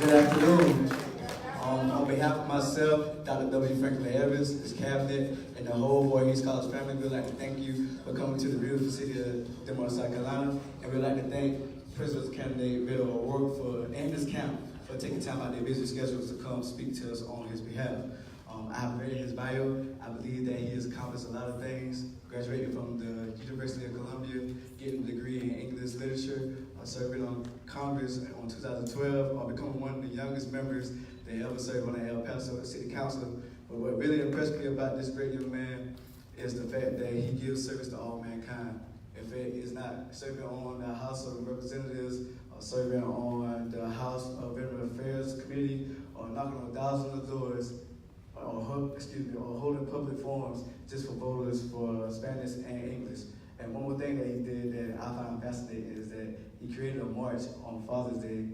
Good afternoon. On behalf of myself, Dr. W. Franklin Evans, his cabinet, and the whole Voorhees College family, we'd like to thank you for coming to the beautiful city of Denver, South Carolina, and we'd like to thank President's candidate Beto and his camp for taking time out of their busy schedules to come speak to us on his behalf. I have read his bio. I believe that he has accomplished a lot of things, graduating from the University of Columbia, getting a degree in English literature, serving on Congress in 2012, becoming one of the youngest members that ever served on the El Paso City Council. But what really impressed me about this great young man is the fact that he gives service to all mankind. If it is not serving on the House of Representatives, or serving on the House of Veteran Affairs Committee, or knocking on thousands of doors, or holding public forums just for voters for Spanish and English. And one more thing that he did that I found fascinating is that he created a march on Father's Day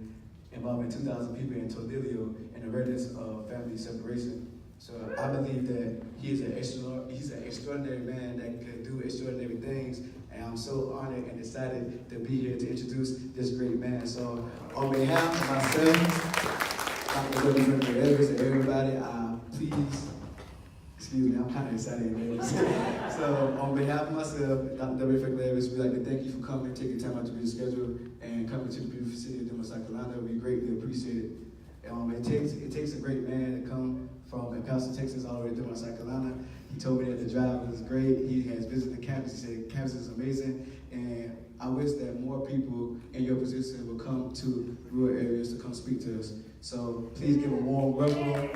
involving 2,000 people in Tordillo in awareness of family separation. So I believe that he's an extraordinary man that could do extraordinary things, and I'm so honored and excited to be here to introduce this great man. So on behalf of myself, Dr. W. Franklin Evans, and everybody, please, excuse me, I'm kind of excited and nervous. So on behalf of myself, Dr. W. Franklin Evans, we'd like to thank you for coming, taking time out to be your schedule, and coming to the beautiful city of Denver, South Carolina. We greatly appreciate it. It takes a great man to come from El Paso, Texas, all the way to Denver, South Carolina. He told me that the drive was great. He has visited the campus. He said the campus is amazing, and I wish that more people in your position would come to rural areas to come speak to us. So please give a warm welcome.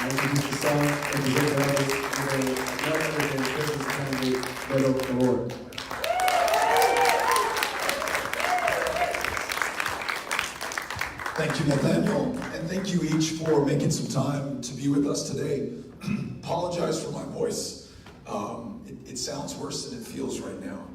I introduce the song and the great artist, and the President's candidate, Beto Award. Thank you, Nathaniel, and thank you each for making some time to be with us today. Apologize for my voice. It sounds worse than it feels right now.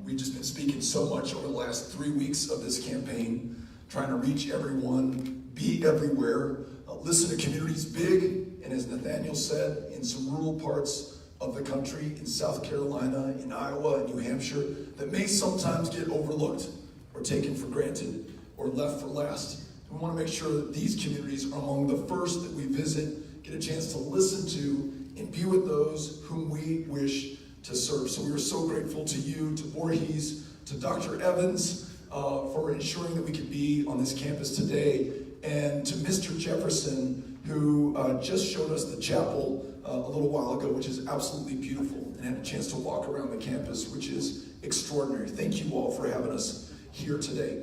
We've just been speaking so much over the last 3 weeks of this campaign, trying to reach everyone, be everywhere, listen to communities big, and as Nathaniel said, in some rural parts of the country, in South Carolina, in Iowa, and New Hampshire, that may sometimes get overlooked or taken for granted or left for last. We want to make sure that these communities are among the first that we visit, get a chance to listen to, and be with those whom we wish to serve. So we are so grateful to you, to Voorhees, to Dr. Evans, for ensuring that we could be on this campus today, and to Mr. Jefferson, who just showed us the chapel a little while ago, which is absolutely beautiful, and had a chance to walk around the campus, which is extraordinary. Thank you all for having us here today.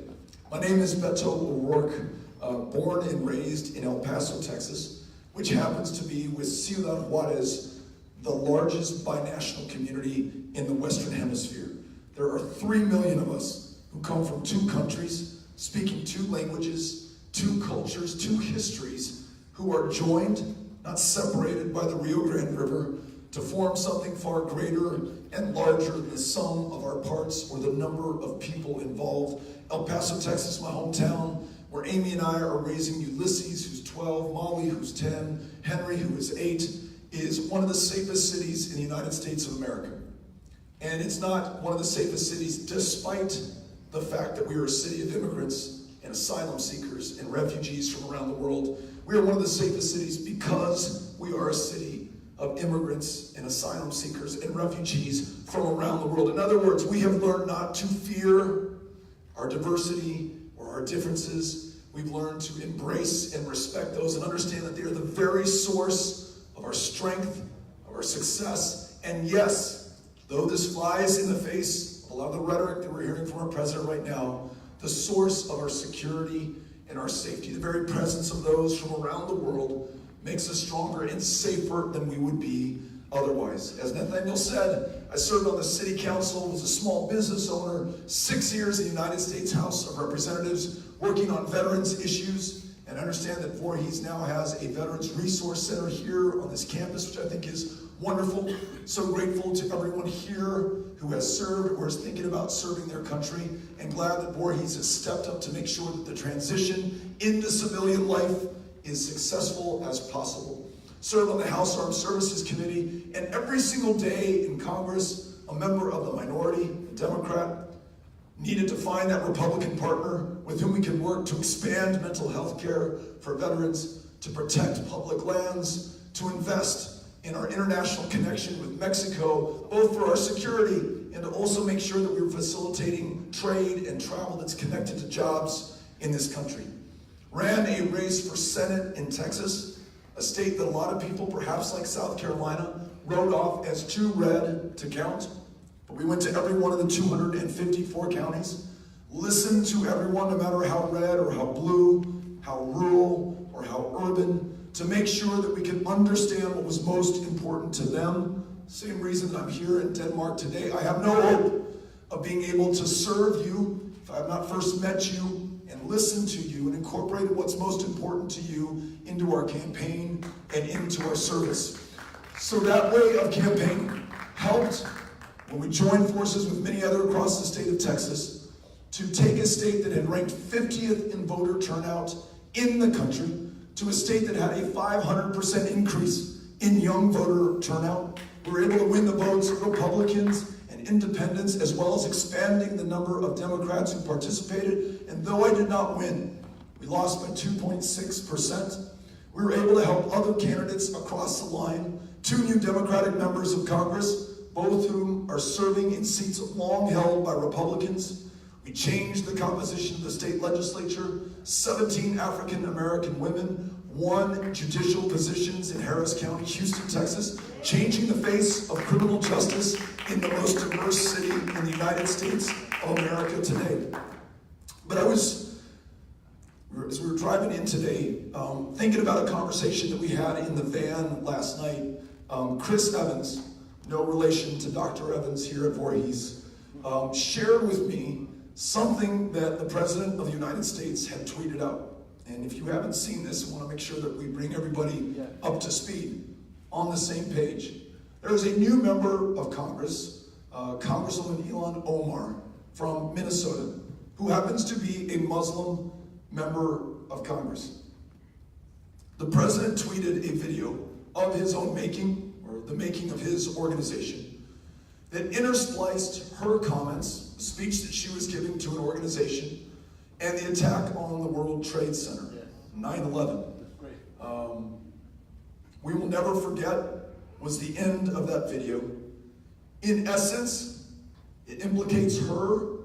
My name is Beto O'Rourke, born and raised in El Paso, Texas, which happens to be, with Ciudad Juarez, the largest binational community in the Western Hemisphere. There are 3 million of us who come from 2 countries, speaking 2 languages, 2 cultures, 2 histories, who are joined, not separated by the Rio Grande River, to form something far greater and larger than the sum of our parts or the number of people involved. El Paso, Texas, my hometown, where Amy and I are raising Ulysses, who's 12, Molly, who's 10, Henry, who is 8, is one of the safest cities in the United States of America. And it's not one of the safest cities despite the fact that we are a city of immigrants and asylum seekers and refugees from around the world. We are one of the safest cities because we are a city of immigrants and asylum seekers and refugees from around the world. In other words, we have learned not to fear our diversity or our differences. We've learned to embrace and respect those and understand that they are the very source of our strength, of our success. And yes, though this flies in the face of a lot of the rhetoric that we're hearing from our president right now, the source of our security and our safety, the very presence of those from around the world, makes us stronger and safer than we would be otherwise. As Nathaniel said, I served on the city council, was a small business owner, 6 years in the United States House of Representatives, working on veterans issues, and I understand that Voorhees now has a Veterans Resource Center here on this campus, which I think is wonderful. So grateful to everyone here who has served or is thinking about serving their country, and glad that Voorhees has stepped up to make sure that the transition into civilian life is successful as possible. Served on the House Armed Services Committee, and every single day in Congress, a member of the minority, a Democrat, needed to find that Republican partner with whom we can work to expand mental health care for veterans, to protect public lands, to invest in our international connection with Mexico, both for our security and to also make sure that we're facilitating trade and travel that's connected to jobs in this country. Ran a race for Senate in Texas, a state that a lot of people, perhaps like South Carolina, wrote off as too red to count. But we went to every one of the 254 counties, listened to everyone, no matter how red or how blue, how rural or how urban, to make sure that we could understand what was most important to them. Same reason that I'm here in Denmark today. I have no hope of being able to serve you if I have not first met you and listened to you and incorporated what's most important to you into our campaign and into our service. So that way of campaigning helped when we joined forces with many other across the state of Texas to take a state that had ranked 50th in voter turnout in the country to a state that had a 500% increase in young voter turnout. We were able to win the votes of Republicans and independents, as well as expanding the number of Democrats who participated. And though I did not win, we lost by 2.6%. We were able to help other candidates across the line, 2 new Democratic members of Congress, both of whom are serving in seats long held by Republicans. We changed the composition of the state legislature, 17 African American women, 1 judicial positions in Harris County, Houston, Texas, changing the face of criminal justice in the most diverse city in the United States of America today. But as we were driving in today, thinking about a conversation that we had in the van last night, Chris Evans, no relation to Dr. Evans here at Voorhees, shared with me something that the President of the United States had tweeted out. And if you haven't seen this, I want to make sure that we bring everybody up to speed on the same page. There is a new member of Congress, Congresswoman Ilhan Omar from Minnesota, who happens to be a Muslim member of Congress. The President tweeted a video of his own making, or the making of his organization, that interspliced her comments, a speech that she was giving to an organization, and the attack on the World Trade Center, 9/11. We will never forget was the end of that video. In essence, it implicates her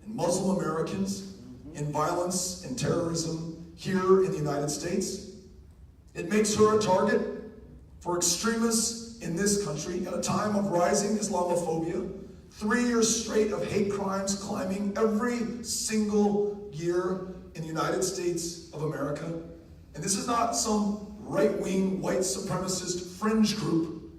and Muslim Americans in violence and terrorism here in the United States. It makes her a target for extremists in this country at a time of rising Islamophobia, 3 years straight of hate crimes climbing every single year in the United States of America. And this is not some right-wing, white supremacist fringe group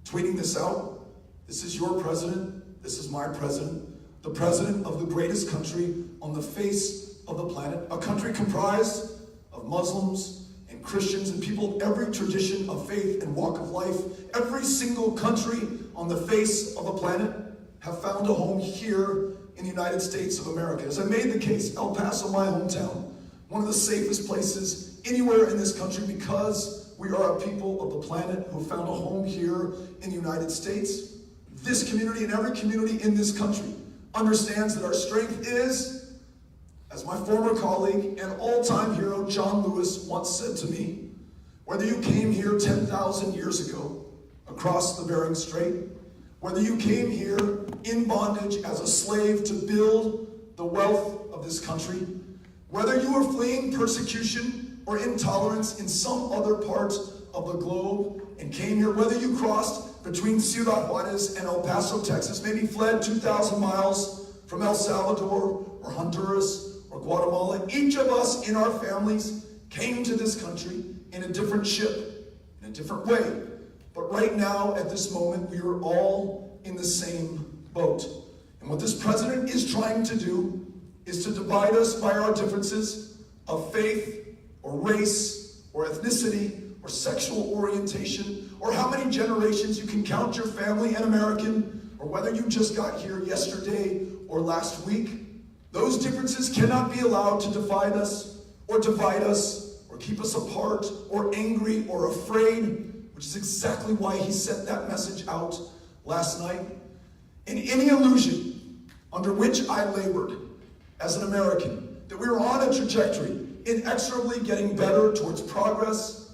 tweeting this out. This is your president. This is my president. The president of the greatest country on the face of the planet. A country comprised of Muslims and Christians and people of every tradition of faith and walk of life. Every single country on the face of the planet have found a home here in the United States of America. As I made the case, El Paso, my hometown, one of the safest places anywhere in this country because we are a people of the planet who found a home here in the United States. This community and every community in this country understands that our strength is, as my former colleague and all-time hero John Lewis once said to me, whether you came here 10,000 years ago across the Bering Strait, whether you came here in bondage as a slave to build the wealth of this country, whether you were fleeing persecution or intolerance in some other part of the globe and came here, whether you crossed between Ciudad Juarez and El Paso, Texas, maybe fled 2,000 miles from El Salvador or Honduras or Guatemala, each of us in our families came to this country in a different ship, in a different way. But right now, at this moment, we are all in the same boat. And what this president is trying to do is to divide us by our differences of faith or race or ethnicity or sexual orientation or how many generations you can count your family and American or whether you just got here yesterday or last week. Those differences cannot be allowed to divide us or keep us apart or angry or afraid, which is exactly why he sent that message out last night. And any illusion under which I labored as an American, that we were on a trajectory inexorably getting better towards progress,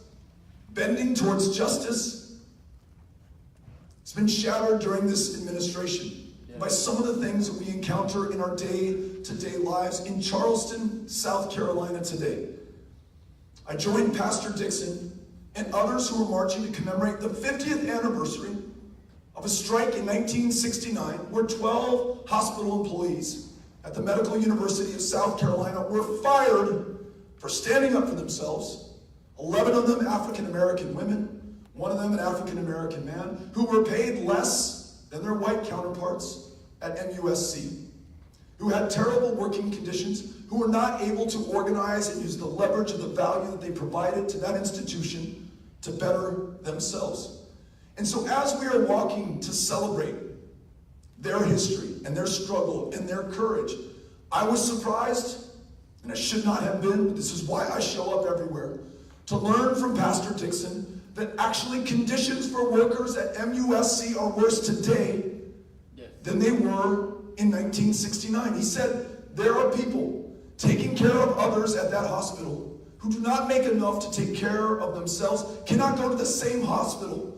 bending towards justice. It's been shattered during this administration by some of the things that we encounter in our day-to-day lives in Charleston, South Carolina today. I joined Pastor Dixon and others who were marching to commemorate the 50th anniversary of a strike in 1969 where 12 hospital employees at the Medical University of South Carolina were fired for standing up for themselves. 11 of them African-American women, one of them an African-American man, who were paid less than their white counterparts at MUSC, who had terrible working conditions, who were not able to organize and use the leverage of the value that they provided to that institution to better themselves. And so as we are walking to celebrate their history and their struggle and their courage, I was surprised, and I should not have been, but this is why I show up everywhere, to learn from Pastor Dixon that actually conditions for workers at MUSC are worse today than they were in 1969. He said, there are people taking care of others at that hospital who do not make enough to take care of themselves, cannot go to the same hospital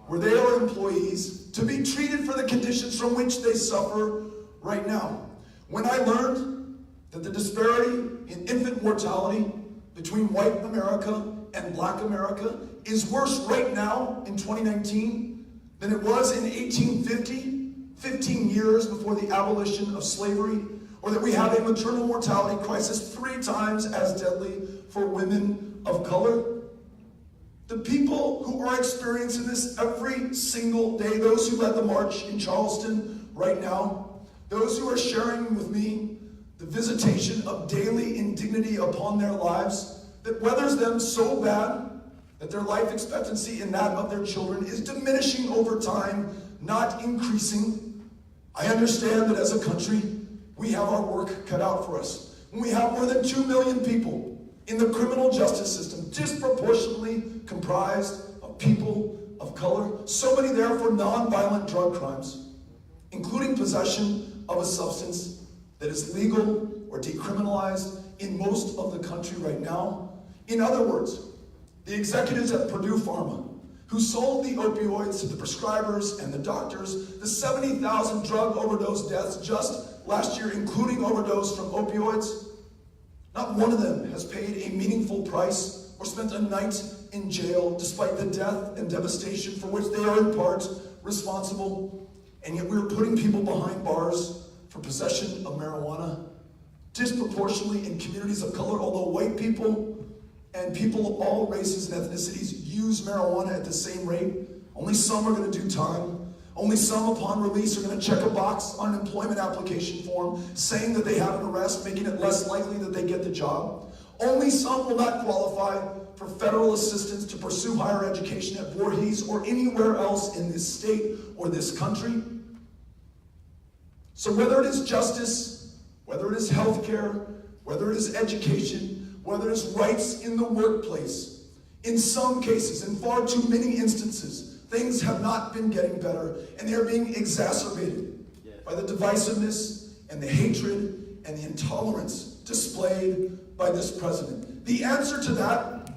where they are employees to be treated for the conditions from which they suffer right now. When I learned that the disparity in infant mortality between white America and black America is worse right now in 2019 than it was in 1850, 15 years before the abolition of slavery, or that we have a maternal mortality crisis 3 times as deadly for women of color. The people who are experiencing this every single day, those who led the march in Charleston right now, those who are sharing with me the visitation of daily indignity upon their lives that weathers them so bad that their life expectancy and that of their children is diminishing over time, not increasing. I understand that as a country, we have our work cut out for us. When we have more than 2 million people in the criminal justice system, disproportionately comprised of people of color, so many there for non-violent drug crimes, including possession of a substance that is legal or decriminalized in most of the country right now. In other words, the executives at Purdue Pharma, who sold the opioids to the prescribers and the doctors, the 70,000 drug overdose deaths just last year, including overdose from opioids, not one of them has paid a meaningful price or spent a night in jail despite the death and devastation for which they are in part responsible. And yet we're putting people behind bars for possession of marijuana disproportionately in communities of color, although white people and people of all races and ethnicities use marijuana at the same rate. Only some are going to do time. Only some upon release are going to check a box on an employment application form saying that they have an arrest, making it less likely that they get the job. Only some will not qualify for federal assistance to pursue higher education at Voorhees or anywhere else in this state or this country. So whether it is justice, whether it is healthcare, whether it is education, whether it is rights in the workplace, in some cases, in far too many instances, things have not been getting better, and they are being exacerbated by the divisiveness and the hatred and the intolerance displayed by this president. The answer to that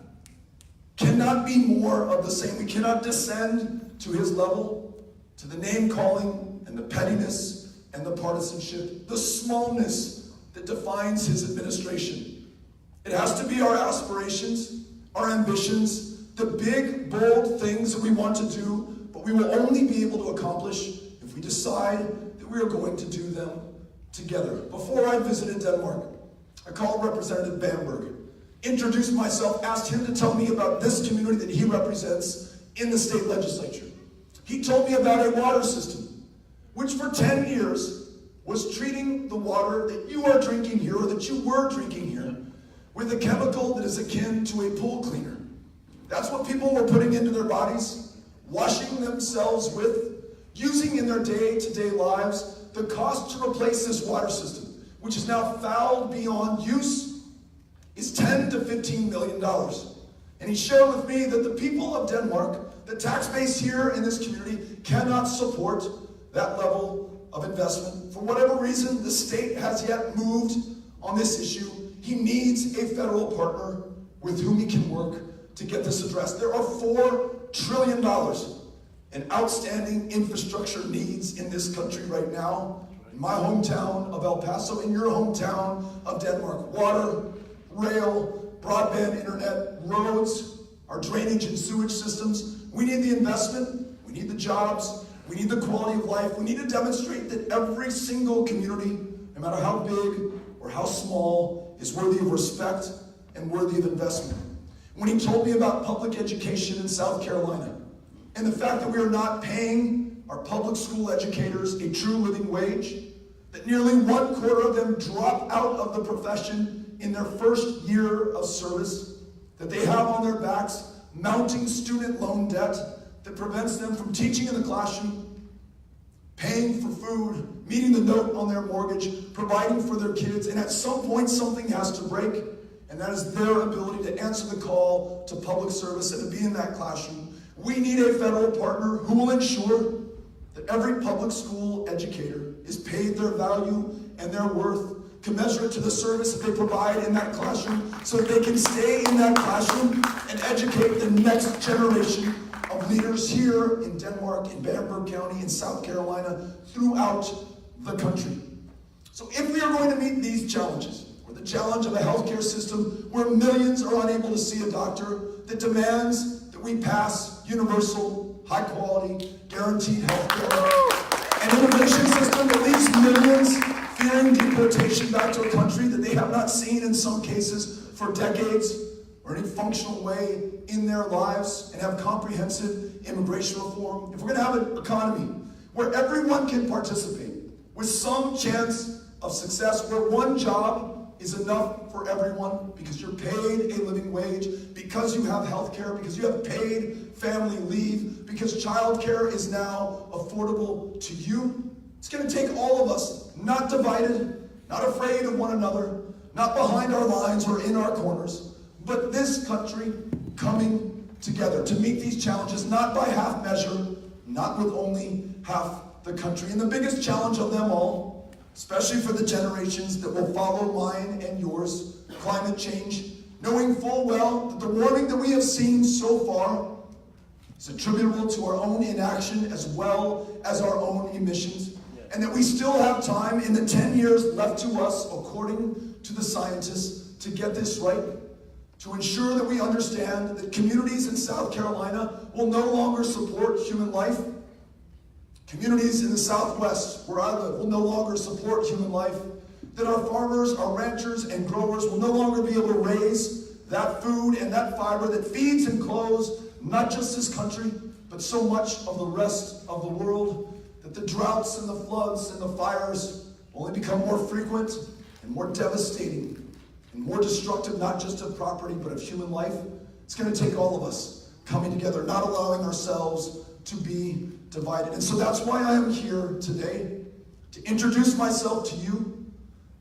cannot be more of the same. We cannot descend to his level, to the name-calling and the pettiness and the partisanship, the smallness that defines his administration. It has to be our aspirations, our ambitions, the big, bold things that we want to do, but we will only be able to accomplish if we decide that we are going to do them together. Before I visited Denmark, I called Representative Bamberg, introduced myself, asked him to tell me about this community that he represents in the state legislature. He told me about a water system, which for 10 years was treating the water that you are drinking here, or that you were drinking here, with a chemical that is akin to a pool cleaner. That's what people were putting into their bodies, washing themselves with, using in their day-to-day lives. The cost to replace this water system, which is now fouled beyond use, is $10 to $15 million. And he shared with me that the people of Denmark, the tax base here in this community, cannot support that level of investment. president, for whatever reason the state has yet moved on this issue, he needs a federal partner with whom he can work to get this addressed. There are $4 trillion in outstanding infrastructure needs in this country right now. In my hometown of El Paso, in your hometown of Denmark, water, rail, broadband internet, roads, our drainage and sewage systems. We need the investment, we need the jobs, we need the quality of life. We need to demonstrate that every single community, no matter how big or how small, is worthy of respect and worthy of investment. When he told me about public education in South Carolina and the fact that we are not paying our public school educators a true living wage, that nearly 1/4 of them drop out of the profession in their first year of service, that they have on their backs mounting student loan debt that prevents them from teaching in the classroom, paying for food, meeting the note on their mortgage, providing for their kids, and at some point something has to break, and that is their ability to answer the call to public service and to be in that classroom. We need a federal partner who will ensure that every public school educator is paid their value and their worth commensurate to the service that they provide in that classroom, so that they can stay in that classroom and educate the next generation of leaders here in Denmark, in Bamberg County, in South Carolina, throughout the country. So if we are going to meet these challenges, or the challenge of a healthcare system where millions are unable to see a doctor, that demands that we pass universal, high quality, guaranteed healthcare, an immigration system that leaves millions fearing deportation back to a country that they have not seen in some cases for decades, or any functional way in their lives, and have comprehensive immigration reform. If we're going to have an economy where everyone can participate with some chance of success, where one job is enough for everyone because you're paid a living wage, because you have health care, because you have paid family leave, because child care is now affordable to you, it's going to take all of us, not divided, not afraid of one another, not behind our lines or in our corners, but this country coming together to meet these challenges, not by half measure, not with only half the country. And the biggest challenge of them all, especially for the generations that will follow mine and yours, climate change, knowing full well that the warming that we have seen so far is attributable to our own inaction as well as our own emissions, and that we still have time in the 10 years left to us, according to the scientists, to get this right, to ensure that we understand that communities in South Carolina will no longer support human life. Communities in the Southwest, where I live, will no longer support human life. That our farmers, our ranchers, and growers will no longer be able to raise that food and that fiber that feeds and clothes not just this country, but so much of the rest of the world. That the droughts and the floods and the fires only become more frequent and more devastating and more destructive, not just of property, but of human life. It's going to take all of us coming together, not allowing ourselves to be divided. And so that's why I am here today, to introduce myself to you,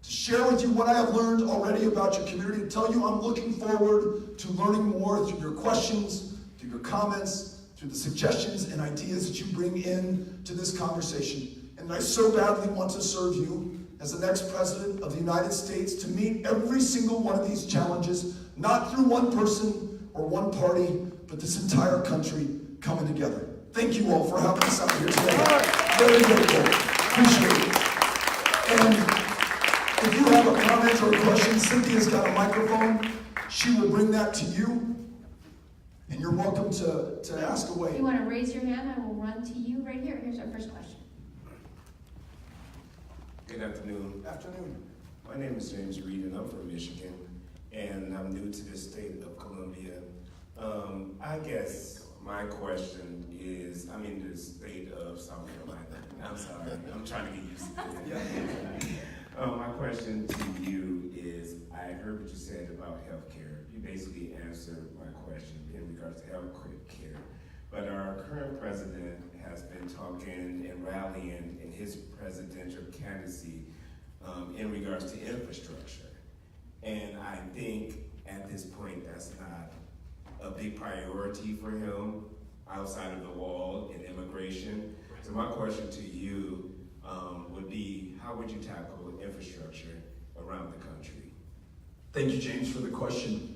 to share with you what I have learned already about your community, to tell you I'm looking forward to learning more through your questions, through your comments, through the suggestions and ideas that you bring in to this conversation. And I so badly want to serve you as the next president of the United States, to meet every single one of these challenges, not through one person or one party, but this entire country coming together. Thank you all for having us out here today. Very grateful. Appreciate it. And if you have a comment or a question, Cynthia's got a microphone. She will bring that to you. And you're welcome to ask away. If you want to raise your hand, I will run to you right here. Here's our first question. Good afternoon. Afternoon. My name is James Reed, and I'm from Michigan, and I'm new to this state of Columbia. I guess my question is, I'm in the state of South Carolina. I'm sorry, I'm trying to get used to it. My question to you is, I heard what you said about healthcare. You basically answered my question in regards to healthcare. But our current president has been talking and rallying in his presidential candidacy in regards to infrastructure. And I think at this point that's not a big priority for him outside of the wall and immigration. So my question to you, would be, how would you tackle infrastructure around the country? Thank you, James, for the question.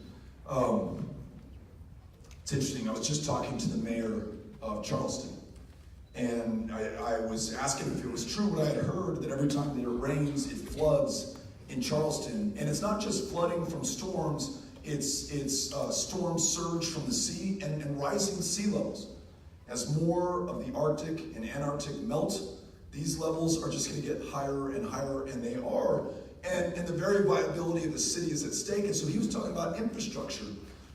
It's interesting. I was just talking to the mayor of Charleston, and I was asking if it was true what I had heard, that every time that it rains, it floods in Charleston. And it's not just flooding from storms, it's storm surge from the sea and rising sea levels. As more of the Arctic and Antarctic melt, these levels are just going to get higher and higher, and they are. And the very viability of the city is at stake. And so he was talking about infrastructure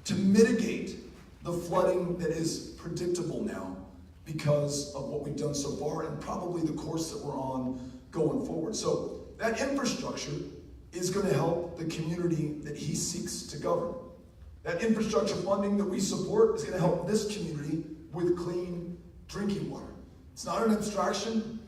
to mitigate the flooding that is predictable now because of what we've done so far and probably the course that we're on going forward. So that infrastructure is going to help the community that he seeks to govern. That infrastructure funding that we support is going to help this community with clean drinking water. It's not an abstraction.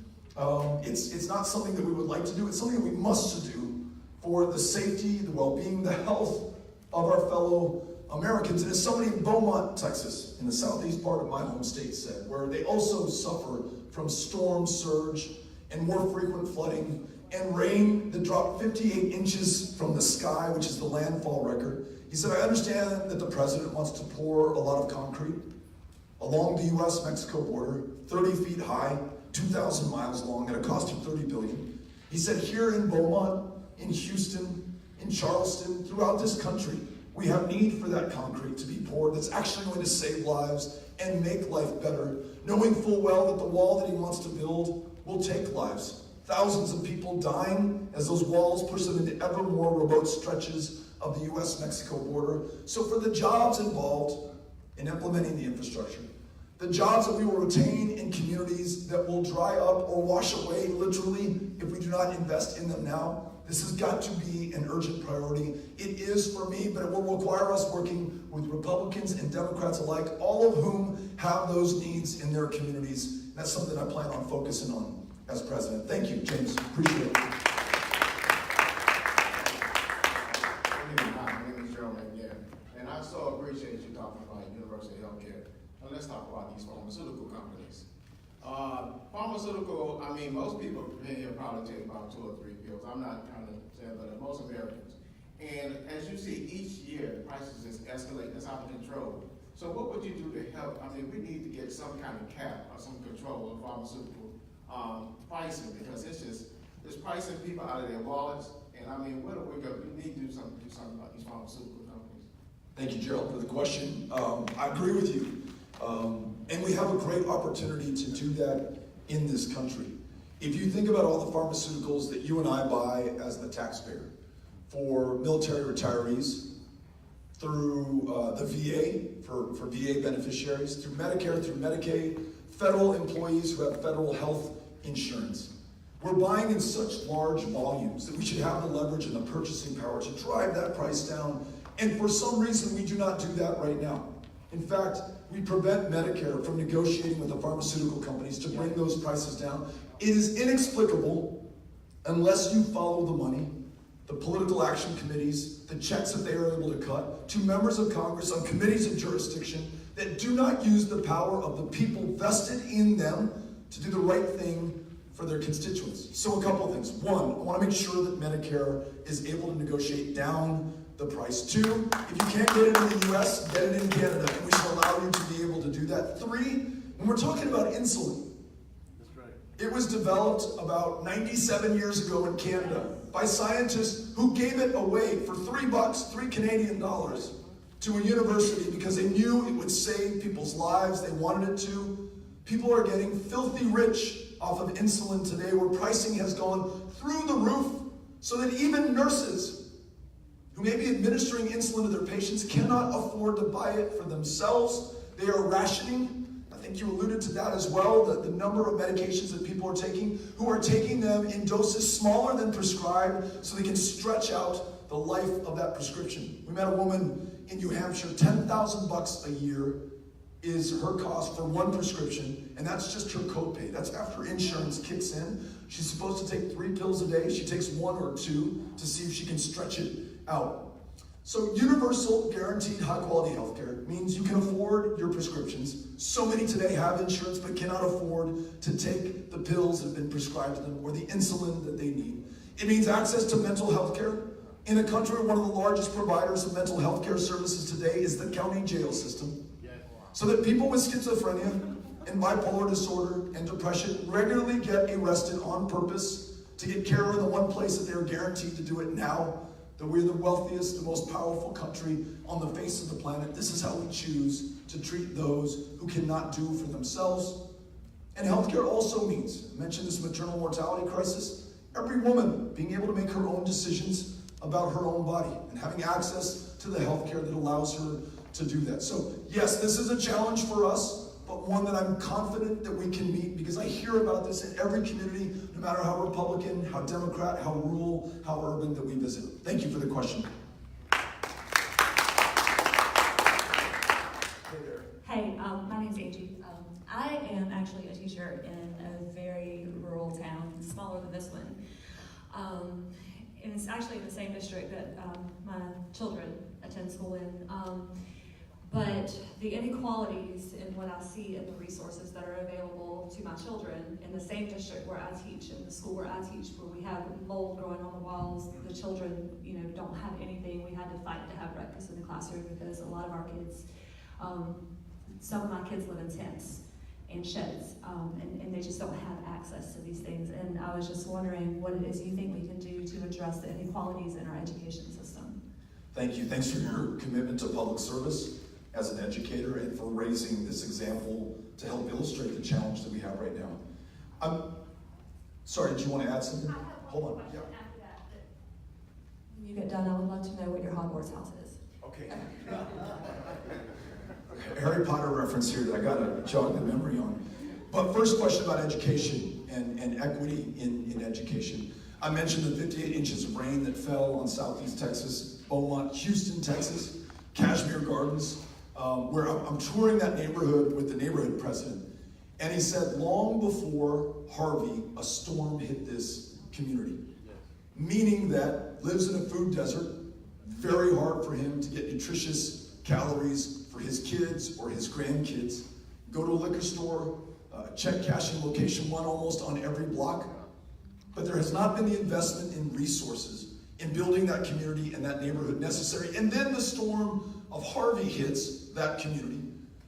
It's not something that we would like to do. It's something that we must do for the safety, the well-being, the health of our fellow Americans. And as somebody in Beaumont, Texas, in the southeast part of my home state said, where they also suffer from storm surge and more frequent flooding and rain that dropped 58 inches from the sky, which is the landfall record. He said, I understand that the president wants to pour a lot of concrete along the U.S.-Mexico border, 30 feet high, 2,000 miles long, at a cost of $30 billion. He said, here in Beaumont, in Houston, in Charleston, throughout this country, we have need for that concrete to be poured that's actually going to save lives and make life better, knowing full well that the wall that he wants to build will take lives. Thousands of people dying as those walls push them into ever more remote stretches of the U.S.-Mexico border. So for the jobs involved in implementing the infrastructure, the jobs that we will retain in communities that will dry up or wash away literally if we do not invest in them now, this has got to be an urgent priority. It is for me, but it will require us working with Republicans and Democrats alike, all of whom have those needs in their communities. And that's something I plan on focusing on as president. Thank you, James. Appreciate it. My name is Gerald again, and I so appreciate you talking about universal health care. Now let's talk about these pharmaceutical companies. Most people here probably take about 2 or 3 pills. I'm not trying to say that, but most Americans. And as you see, each year, the prices is escalating. It's out of control. So what would you do to help? we need to get some kind of cap or some control of pharmaceutical pricing, because it's pricing people out of their wallets. And what are we going to do? We need to do something about these pharmaceutical companies. Thank you, Gerald, for the question. I agree with you. And we have a great opportunity to do that in this country. If you think about all the pharmaceuticals that you and I buy as the taxpayer for military retirees, through the VA, for VA beneficiaries, through Medicare, through Medicaid, federal employees who have federal health insurance, we're buying in such large volumes that we should have the leverage and the purchasing power to drive that price down. And for some reason, we do not do that right now. In fact, we prevent Medicare from negotiating with the pharmaceutical companies to bring those prices down. It is inexplicable unless you follow the money, the political action committees, the checks that they are able to cut, to members of Congress on committees of jurisdiction that do not use the power of the people vested in them to do the right thing for their constituents. So a couple of things. One, I want to make sure that Medicare is able to negotiate down the price. 2, if you can't get it in the US, get it in Canada, and we should allow you to be able to do that. 3, when we're talking about insulin, that's right. It was developed about 97 years ago in Canada by scientists who gave it away for $3, 3 Canadian dollars, to a university because they knew it would save people's lives. They wanted it to. People are getting filthy rich off of insulin today, where pricing has gone through the roof, so that even nurses who may be administering insulin to their patients cannot afford to buy it for themselves. They are rationing. I think you alluded to that as well, the number of medications that people are taking, who are taking them in doses smaller than prescribed so they can stretch out the life of that prescription. We met a woman in New Hampshire, $10,000 a year is her cost for one prescription, and that's just her copay. That's after insurance kicks in. She's supposed to take 3 pills a day. She takes 1 or 2 to see if she can stretch it out. So universal, guaranteed, high-quality healthcare means you can afford your prescriptions. So many today have insurance but cannot afford to take the pills that have been prescribed to them or the insulin that they need. It means access to mental health care. In a country, one of the largest providers of mental health care services today is the county jail system. So that people with schizophrenia and bipolar disorder and depression regularly get arrested on purpose to get care in the one place that they're guaranteed to do it now. That we're the wealthiest, the most powerful country on the face of the planet. This is how we choose to treat those who cannot do for themselves. And healthcare also means, I mentioned this maternal mortality crisis, every woman being able to make her own decisions about her own body and having access to the healthcare that allows her to do that. So yes, this is a challenge for us, but one that I'm confident that we can meet because I hear about this in every community, no matter how Republican, how Democrat, how rural, how urban that we visit. Thank you for the question. Hey, my name's Angie. I am actually a teacher in a very rural town, smaller than this one. And it's actually in the same district that my children attend school in. But the inequalities in what I see and the resources that are available to my children in the same district where I teach, in the school where I teach, where we have mold growing on the walls, the children, don't have anything. We had to fight to have breakfast in the classroom because a lot of our kids, some of my kids live in tents and sheds, and they just don't have access to these things. And I was just wondering what it is you think we can do to address the inequalities in our education system. Thank you. Thanks for your commitment to public service as an educator and for raising this example to help illustrate the challenge that we have right now. I'm sorry, did you want to add something? Hold on. Yeah. After that, when you get done, I would love to know what your Hogwarts house is. Okay. Harry Potter reference here that I got to jog the memory on. But first question about education and equity in education. I mentioned the 58 inches of rain that fell on Southeast Texas, Beaumont, Houston, Texas, Kashmir Gardens, where I'm touring that neighborhood with the neighborhood president. And he said long before Harvey, a storm hit this community. Meaning that lives in a food desert, very hard for him to get nutritious calories for his kids or his grandkids. Go to a liquor store, check cashing location 1 almost on every block. But there has not been the investment in resources in building that community and that neighborhood necessary. And then the storm of Harvey hits that community.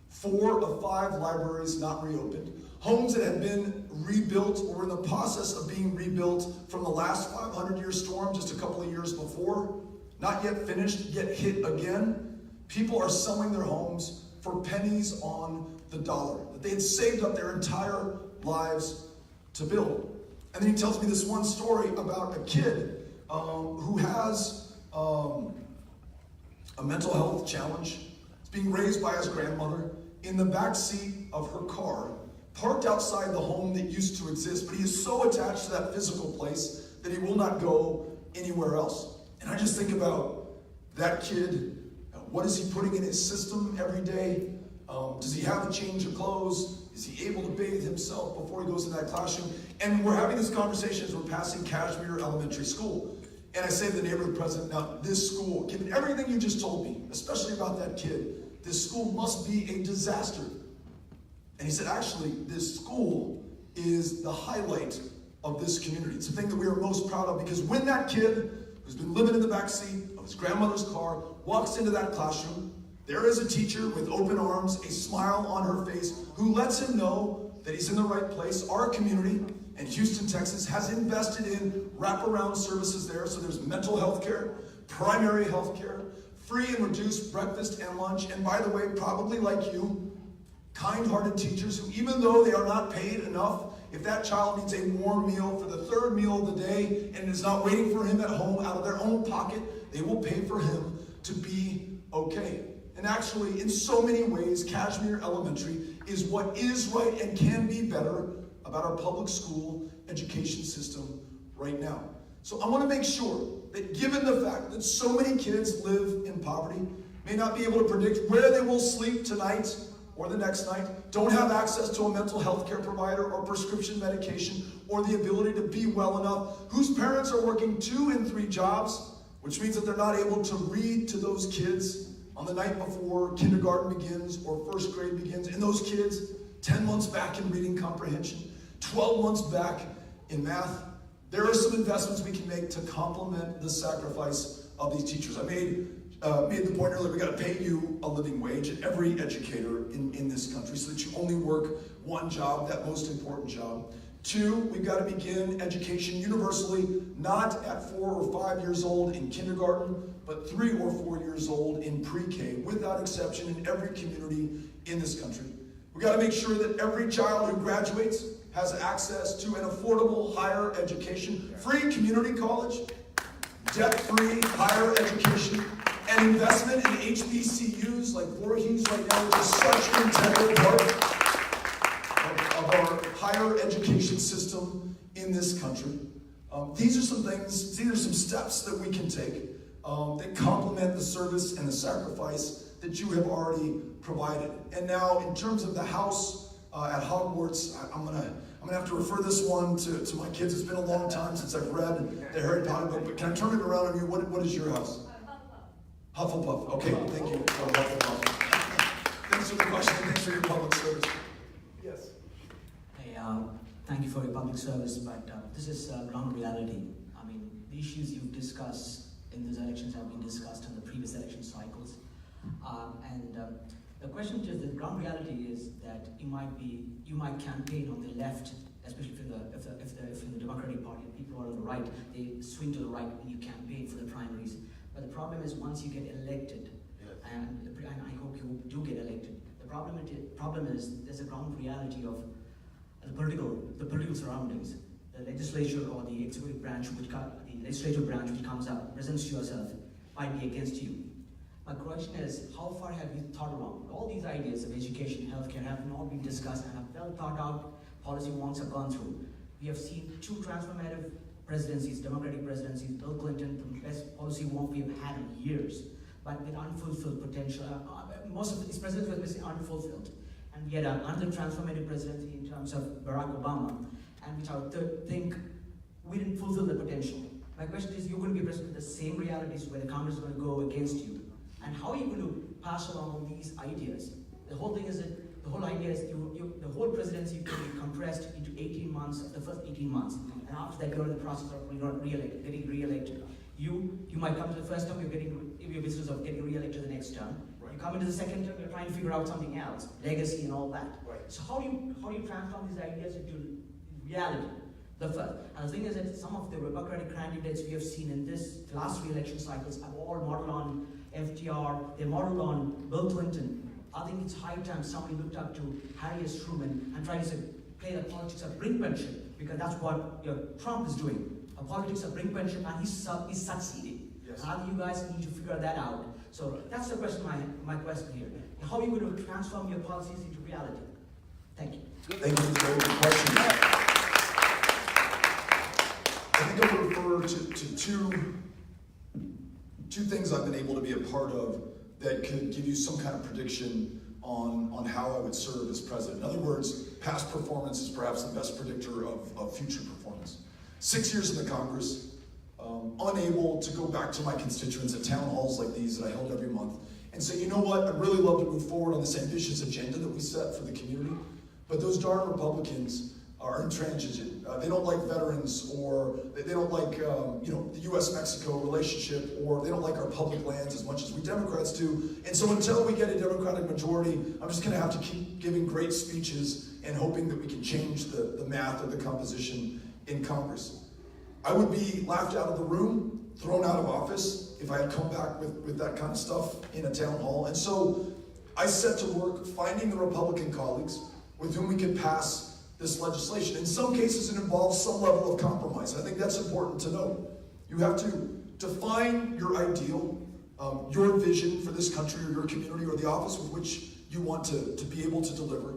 4 of 5 libraries not reopened. Homes that had been rebuilt or were in the process of being rebuilt from the last 500-year storm just a couple of years before, not yet finished, yet hit again. People are selling their homes for pennies on the dollar that they had saved up their entire lives to build. And then he tells me this one story about a kid who has a mental health challenge. It's being raised by his grandmother in the back seat of her car, parked outside the home that used to exist, but he is so attached to that physical place that he will not go anywhere else. And I just think about that kid. What is he putting in his system every day? Does he have a change of clothes? Is he able to bathe himself before he goes to that classroom? And we're having this conversation as we're passing Kashmir Elementary School. And I say to the neighborhood president, now this school, given everything you just told me, especially about that kid, this school must be a disaster. And he said, actually, this school is the highlight of this community. It's the thing that we are most proud of, because when that kid who's been living in the backseat of his grandmother's car walks into that classroom, there is a teacher with open arms, a smile on her face, who lets him know that he's in the right place. Our community in Houston, Texas has invested in wraparound services there. So there's mental health care, primary health care, free and reduced breakfast and lunch. And by the way, probably like you, kind-hearted teachers who, even though they are not paid enough, if that child needs a warm meal for the 3rd meal of the day and is not waiting for him at home out of their own pocket, they will pay for him to be okay. And actually, in so many ways, Kashmir Elementary is what is right and can be better about our public school education system right now. So I want to make sure that, given the fact that so many kids live in poverty, may not be able to predict where they will sleep tonight or the next night, don't have access to a mental health care provider or prescription medication or the ability to be well enough, whose parents are working 2 and 3 jobs which means that they're not able to read to those kids on the night before kindergarten begins or first grade begins. And those kids, 10 months back in reading comprehension, 12 months back in math. There are some investments we can make to complement the sacrifice of these teachers. I made the point earlier, we got to pay you a living wage, and every educator in this country, so that you only work one job, that most important job. 2, we've got to begin education universally, not at 4 or 5 years old in kindergarten, but 3 or 4 years old in pre-K, without exception, in every community in this country. We've got to make sure that every child who graduates has access to an affordable higher education, free community college, debt-free higher education, and investment in HBCUs like Voorhees right now, which is such an integral part of our higher education system in this country. These are some things, these are some steps that we can take that complement the service and the sacrifice that you have already provided. And now, in terms of the house at Hogwarts, I'm gonna have to refer this one to my kids. It's been a long time since I've read the Harry Potter book, but can I turn it around on you? What is your house? Hufflepuff. Okay, thank you for Hufflepuff. Thanks for the question. Thanks for your public service. Yes. Hey, thank you for your public service, but this is ground reality. I mean, the issues you've discussed in these elections have been discussed in the previous election cycles. The question is, the ground reality is that you might campaign on the left, especially if in the Democratic Party, people are on the right, they swing to the right when you campaign for the primaries. But the problem is, once you get elected, and I hope you do get elected, the problem is there's a ground reality of the political surroundings. The legislature or the executive branch, the legislative branch which comes up, presents yourself, might be against you. My question is, how far have you thought around? All these ideas of education, healthcare have not been discussed and have well thought out policy wonks have gone through. We have seen 2 transformative presidencies, Democratic presidencies, Bill Clinton, the best policy wonk we have had in years, but with unfulfilled potential. Most of these presidents were basically unfulfilled. And we had another transformative presidency in terms of Barack Obama, and which I would think we didn't fulfill the potential. My question is, you're going to be presented with the same realities where the Congress is going to go against you. And how are you going to pass along all these ideas? The whole thing is that the whole idea is the whole presidency can be compressed into 18 months, the first 18 months. And after that, you're in the process of getting re-elected. You might come to the first term, you're business of getting re-elected the next term. Right. You come into the second term, you're trying to figure out something else, legacy and all that. Right. So how do you transform these ideas into reality? The first. And the thing is that some of the Democratic candidates we have seen in this last re-election cycles are all modeled on FDR, they're modeled on Bill Clinton. I think it's high time somebody looked up to Harry S. Truman and tried to play the politics of brinkmanship, because that's what Trump is doing. A politics of brinkmanship, and he's succeeding. Yes. And I think you guys need to figure that out. So that's the question, my question here. How are you going to transform your policies into reality? Thank you. Thank you. That's a very good question. I think I would refer to two things I've been able to be a part of that could give you some kind of prediction on how I would serve as president. In other words, past performance is perhaps the best predictor of future performance. 6 years in the Congress, unable to go back to my constituents at town halls like these that I held every month and say, you know what, I'd really love to move forward on this ambitious agenda that we set for the community, but those darn Republicans are intransigent. They don't like veterans, or they don't like the U.S.-Mexico relationship, or they don't like our public lands as much as we Democrats do. And so until we get a Democratic majority, I'm just going to have to keep giving great speeches and hoping that we can change the math or the composition in Congress. I would be laughed out of the room, thrown out of office, if I had come back with that kind of stuff in a town hall. And so I set to work finding the Republican colleagues with whom we could pass this legislation. In some cases, it involves some level of compromise. I think that's important to note. You have to define your ideal, your vision for this country or your community or the office with which you want to be able to deliver.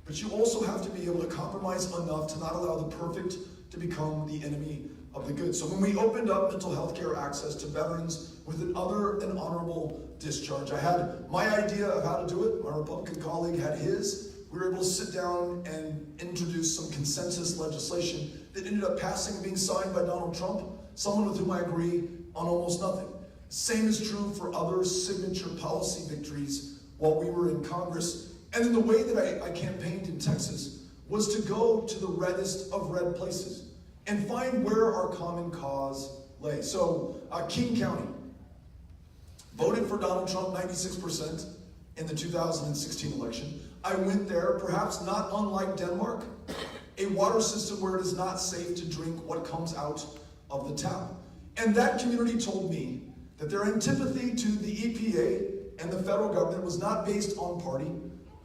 But you also have to be able to compromise enough to not allow the perfect to become the enemy of the good. So when we opened up mental health care access to veterans with an other and honorable discharge, I had my idea of how to do it. My Republican colleague had his. We were able to sit down and introduce some consensus legislation that ended up passing and being signed by Donald Trump, someone with whom I agree on almost nothing. Same is true for other signature policy victories while we were in Congress. And then the way that I campaigned in Texas was to go to the reddest of red places and find where our common cause lay. So King County voted for Donald Trump 96% in the 2016 election. I went there, perhaps not unlike Denmark, a water system where it is not safe to drink what comes out of the tap. And that community told me that their antipathy to the EPA and the federal government was not based on party,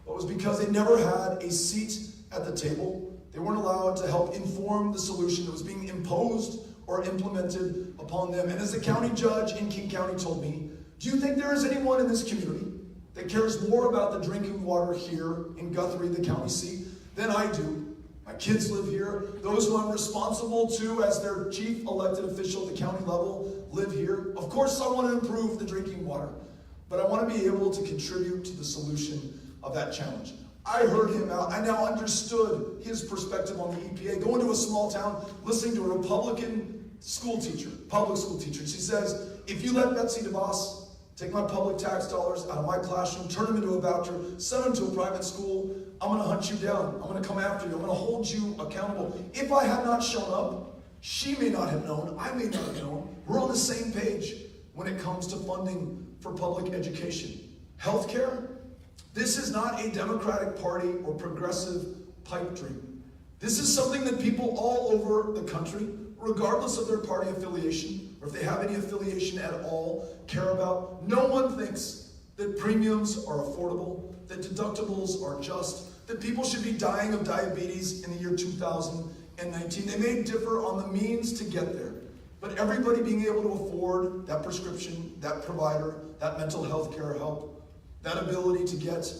but was because they never had a seat at the table. They weren't allowed to help inform the solution that was being imposed or implemented upon them. And as the county judge in King County told me, do you think there is anyone in this community that cares more about the drinking water here in Guthrie, the county seat, than I do? My kids live here. Those who I'm responsible to as their chief elected official at the county level live here. Of course, I want to improve the drinking water, but I want to be able to contribute to the solution of that challenge. I heard him out. I now understood his perspective on the EPA. Going to a small town, listening to a Republican school teacher, public school teacher. She says, if you let Betsy DeVos take my public tax dollars out of my classroom, turn them into a voucher, send them to a private school, I'm going to hunt you down. I'm going to come after you. I'm going to hold you accountable. If I had not shown up, she may not have known. I may not have known. We're on the same page when it comes to funding for public education. Healthcare, this is not a Democratic Party or progressive pipe dream. This is something that people all over the country, regardless of their party affiliation, or if they have any affiliation at all, care about. No one thinks that premiums are affordable, that deductibles are just, that people should be dying of diabetes in the year 2019. They may differ on the means to get there, but everybody being able to afford that prescription, that provider, that mental health care help, that ability to get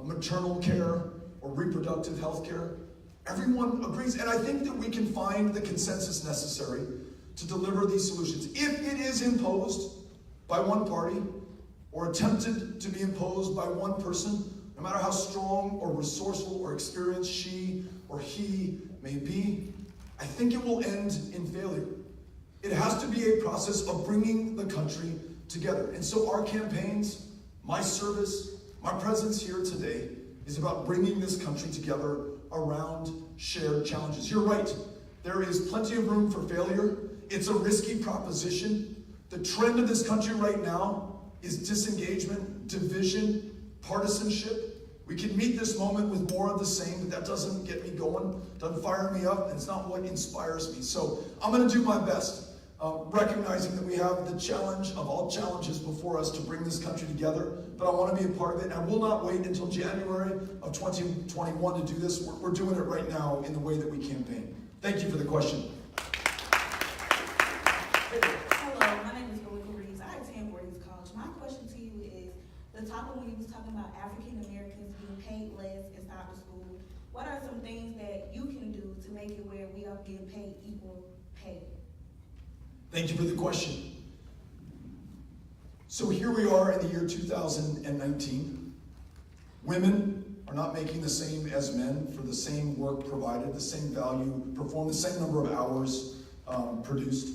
maternal care or reproductive health care, everyone agrees. And I think that we can find the consensus necessary to deliver these solutions. If it is imposed by one party or attempted to be imposed by one person, no matter how strong or resourceful or experienced she or he may be, I think it will end in failure. It has to be a process of bringing the country together. And so our campaigns, my service, my presence here today is about bringing this country together around shared challenges. You're right, there is plenty of room for failure. It's a risky proposition. The trend of this country right now is disengagement, division, partisanship. We can meet this moment with more of the same, but that doesn't get me going, doesn't fire me up, and it's not what inspires me. So I'm going to do my best, recognizing that we have the challenge of all challenges before us to bring this country together, but I want to be a part of it, and I will not wait until January of 2021 to do this. We're doing it right now in the way that we campaign. Thank you for the question. Hello, my name is Voorhees. I attend Voorhees College. My question to you is, the topic when you was talking about African Americans being paid less inside the school, what are some things that you can do to make it where we are getting paid equal pay? Thank you for the question. So here we are in the year 2019. Women are not making the same as men for the same work provided, the same value performed, the same number of hours produced.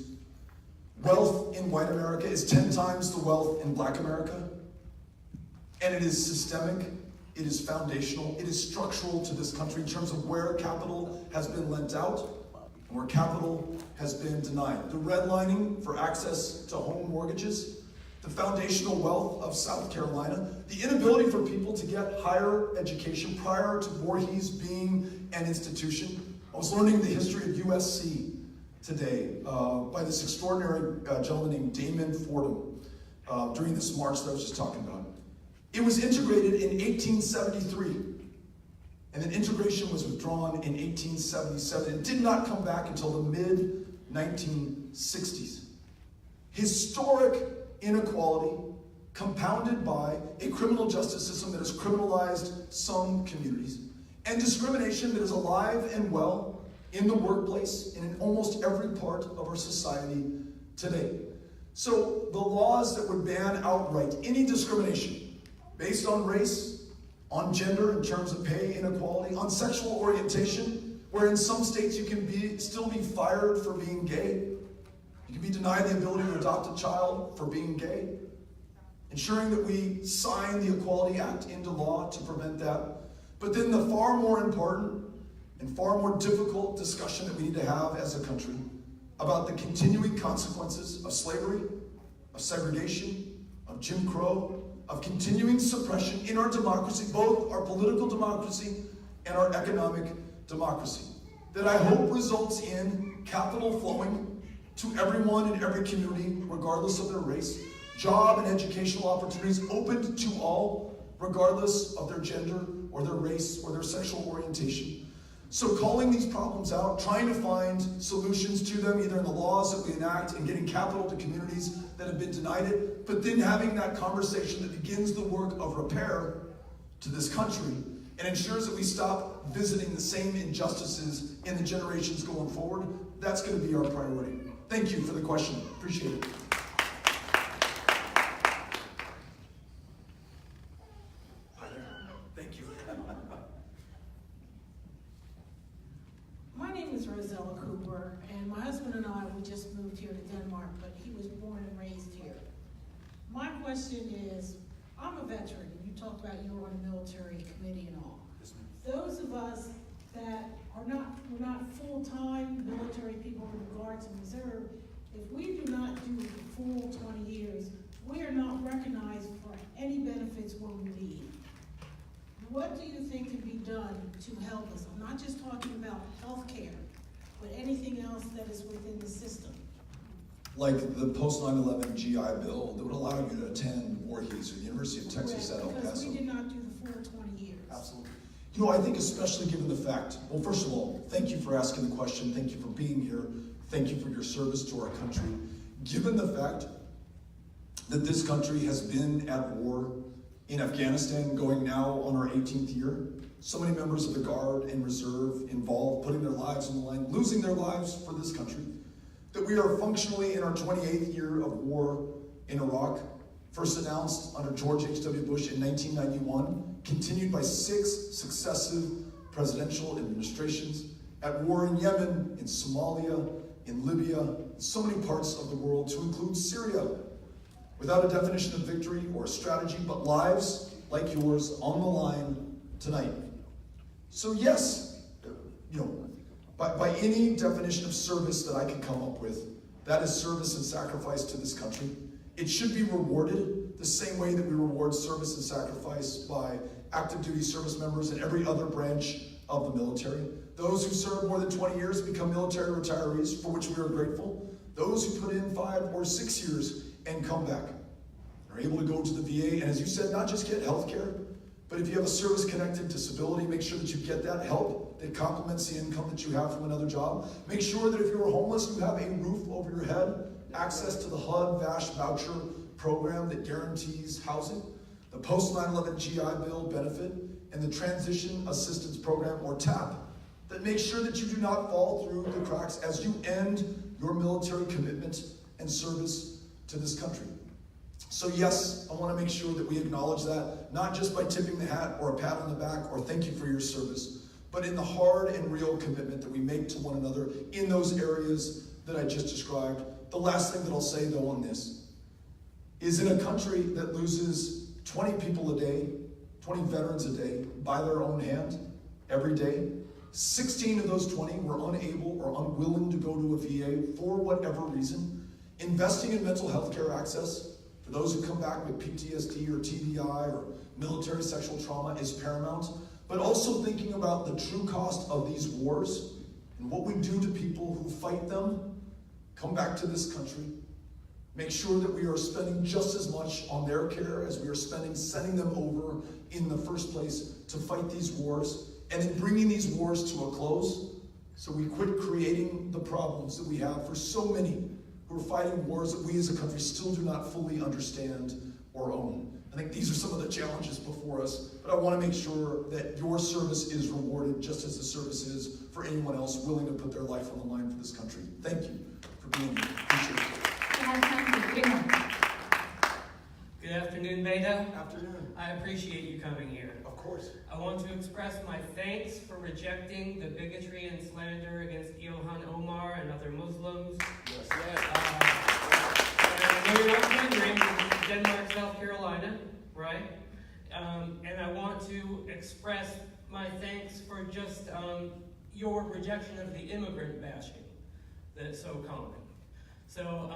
Wealth in white America is 10 times the wealth in black America. And it is systemic, it is foundational, it is structural to this country in terms of where capital has been lent out and where capital has been denied. The redlining for access to home mortgages, the foundational wealth of South Carolina, the inability for people to get higher education prior to Voorhees being an institution. I was learning the history of USC today by this extraordinary gentleman named Damon Fordham during this march that I was just talking about. It was integrated in 1873, and then integration was withdrawn in 1877. It did not come back until the mid-1960s. Historic inequality compounded by a criminal justice system that has criminalized some communities, and discrimination that is alive and well in the workplace and in almost every part of our society today. So the laws that would ban outright any discrimination based on race, on gender in terms of pay inequality, on sexual orientation, where in some states you can still be fired for being gay. You You can be denied the ability to adopt a child for being gay. Ensuring that we sign the Equality Act into law to prevent that. But then the far more important and far more difficult discussion that we need to have as a country about the continuing consequences of slavery, of segregation, of Jim Crow, of continuing suppression in our democracy, both our political democracy and our economic democracy, that I hope results in capital flowing to everyone in every community, regardless of their race, job and educational opportunities opened to all, regardless of their gender or their race or their sexual orientation. So calling these problems out, trying to find solutions to them, either in the laws that we enact and getting capital to communities that have been denied it, but then having that conversation that begins the work of repair to this country and ensures that we stop visiting the same injustices in the generations going forward. That's going to be our priority. Thank you for the question. Appreciate it. Thank you. My name is Rosella Cooper, and my husband and I, we just moved here to Denmark, but he was born and raised here. My question is, I'm a veteran, and you talked about you were on the military committee and all. Those of us that we're not full-time military people in the Guards and Reserve, if we do not do the full 20 years, we are not recognized for any benefits when we leave. What do you think can be done to help us? I'm not just talking about health care, but anything else that is within the system. Like the post 9/11 GI Bill that would allow you to attend Voorhees or the University of Texas at El Paso. Because we did not do the full 20 years. Absolutely. You know, I think especially given the fact, well, first of all, thank you for asking the question. Thank you for being here. Thank you for your service to our country. Given the fact that this country has been at war in Afghanistan, going now on our 18th year, so many members of the Guard and Reserve involved, putting their lives on the line, losing their lives for this country, that we are functionally in our 28th year of war in Iraq, first announced under George H.W. Bush in 1991, continued by 6 successive presidential administrations, at war in Yemen, in Somalia, in Libya, in so many parts of the world, to include Syria, without a definition of victory or a strategy, but lives like yours on the line tonight. So yes, you know, by any definition of service that I can come up with, that is service and sacrifice to this country. It should be rewarded the same way that we reward service and sacrifice by active duty service members in every other branch of the military. Those who serve more than 20 years become military retirees, for which we are grateful. Those who put in 5 or 6 years and come back are able to go to the VA, and as you said, not just get health care, but if you have a service-connected disability, make sure that you get that help that complements the income that you have from another job. Make sure that if you're homeless, you have a roof over your head, access to the HUD-VASH voucher program that guarantees housing, the post 9/11 GI Bill benefit, and the Transition Assistance Program, or TAP, that makes sure that you do not fall through the cracks as you end your military commitment and service to this country. So yes, I want to make sure that we acknowledge that, not just by tipping the hat or a pat on the back or thank you for your service, but in the hard and real commitment that we make to one another in those areas that I just described. The last thing that I'll say, though, on this is in a country that loses 20 people a day, 20 veterans a day, by their own hand, every day, 16 of those 20 were unable or unwilling to go to a VA for whatever reason. Investing in mental health care access for those who come back with PTSD or TBI or military sexual trauma is paramount, but also thinking about the true cost of these wars and what we do to people who fight them, come back to this country, make sure that we are spending just as much on their care as we are spending sending them over in the first place to fight these wars, and in bringing these wars to a close so we quit creating the problems that we have for so many who are fighting wars that we as a country still do not fully understand or own. I think these are some of the challenges before us, but I want to make sure that your service is rewarded just as the service is for anyone else willing to put their life on the line for this country. Thank you for being here. Appreciate it. We have time for 3 more. Good afternoon. Afternoon, Beto. Afternoon. I appreciate you coming here. Of course. I want to express my thanks for rejecting the bigotry and slander against Ilhan Omar and other Muslims. Yes, yes. And I know you're not wondering, this is Denmark, South Carolina, right? And I want to express my thanks for just your rejection of the immigrant bashing that's so common. So,